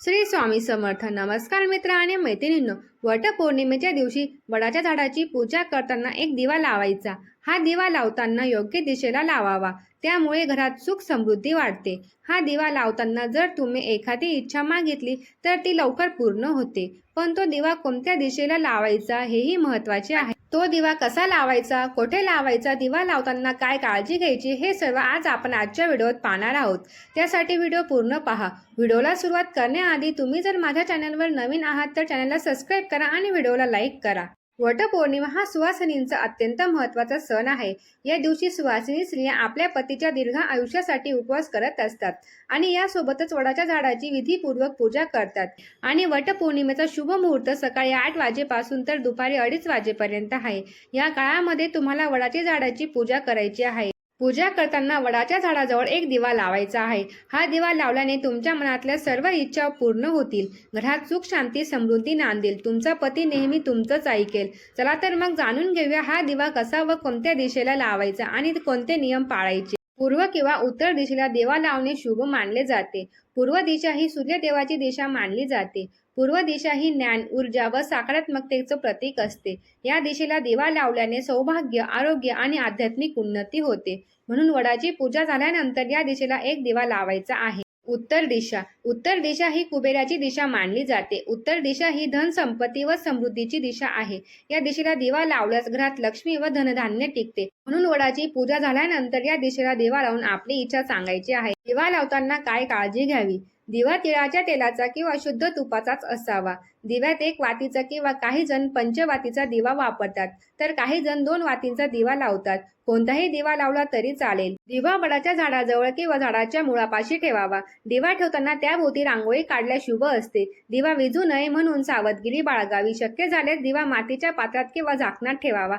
श्री स्वामी समर्थ. नमस्कार मित्र आणि मैत्रिणींनो, वटपौर्णिमेच्या दिवशी वडाच्या झाडाची पूजा करताना एक दिवा लावायचा. हा दिवा लावताना योग्य दिशेला लावावा, त्यामुळे घरात सुख समृद्धी वाढते. हा दिवा लावताना जर तुम्ही एखादी इच्छा मागितली तर ती लवकर पूर्ण होते. पण तो दिवा कोणत्या दिशेला लावायचा हेही महत्त्वाचे आहे. तो दिवा कसा लावायचा, कुठे लावायचा, दिवा लावताना काय काळजी घ्यायची, हे सर्व आज आपण आजच्या व्हिडिओत पाहणार आहोत. त्यासाठी व्हिडिओ पूर्ण पहा. व्हिडिओला सुरुवात करण्याआधी तुम्ही जर माझ्या चॅनलवर नवीन आहात तर चॅनलला सबस्क्राईब करा आणि व्हिडिओला लाईक करा. वटपौर्णिमा हा सुवासिनींचा अत्यंत महत्त्वाचा सण आहे. या दिवशी सुवासिनी स्त्रिया आपल्या पतीच्या दीर्घ आयुष्यासाठी उपवास करत असतात आणि यासोबतच वडाच्या झाडाची विधीपूर्वक पूजा करतात. आणि वटपौर्णिमेचा शुभ मुहूर्त सकाळी 8 वाजेपासून तर दुपारी 2:30 वाजेपर्यंत आहे. या काळामध्ये तुम्हाला वडाच्या झाडाची पूजा करायची आहे. पूजा करताना वडाच्या झाडाजवळ एक दिवा लावायचा आहे. हा दिवा लावल्याने तुमच्या मनातल्या सर्व इच्छा पूर्ण होतील. घरात सुख, शांती, समृद्धी नांदेल. तुमचा पती नेहमी तुमचंच ऐकेल. चला तर मग जाणून घेऊया हा दिवा कसा व कोणत्या दिशेला लावायचा आणि कोणते नियम पाळायचे. पूर्व किंवा उत्तर दिशेला दिवा लावणे शुभ मानले जाते. पूर्व दिशा ही सूर्यदेवाची दिशा मानली जाते. पूर्व दिशा ही ज्ञान, ऊर्जा व सकारात्मकतेचं प्रतीक असते. या दिशेला दिवा लावल्याने सौभाग्य, आरोग्य आणि आध्यात्मिक उन्नती होते. म्हणून वडाची पूजा झाल्यानंतर या दिशेला एक दिवा लावायचा आहे. उत्तर दिशा. उत्तर दिशा ही कुबेराची दिशा मानली जाते. उत्तर दिशा ही धन, संपत्ती व समृद्धीची दिशा आहे. या दिशेला दिवा लावल्यास घरात लक्ष्मी व धनधान्य टिकते. म्हणून वडाची पूजा झाल्यानंतर या दिशेला दिवा लावून आपली इच्छा सांगायची आहे. दिवा लावताना काय काळजी घ्यावी. दिवा तिळाच्या तेलाचा किंवा शुद्ध तुपाचाच असावा. दिव्यात 1 वातीचा किंवा काही जण पंचवातीचा दिवा वापरतात तर काही जण 2 वातींचा दिवा लावतात. कोणताही दिवा लावला तरी चालेल. दिवा वडाच्या झाडाजवळ किंवा झाडाच्या मुळापाशी ठेवावा. दिवा ठेवताना त्याभोवती रांगोळी काढल्यास शुभ असते. दिवा विझू नये म्हणून सावधगिरी बाळगावी. शक्य झाल्यास दिवा मातीच्या पात्रात किंवा झाकणात ठेवावा.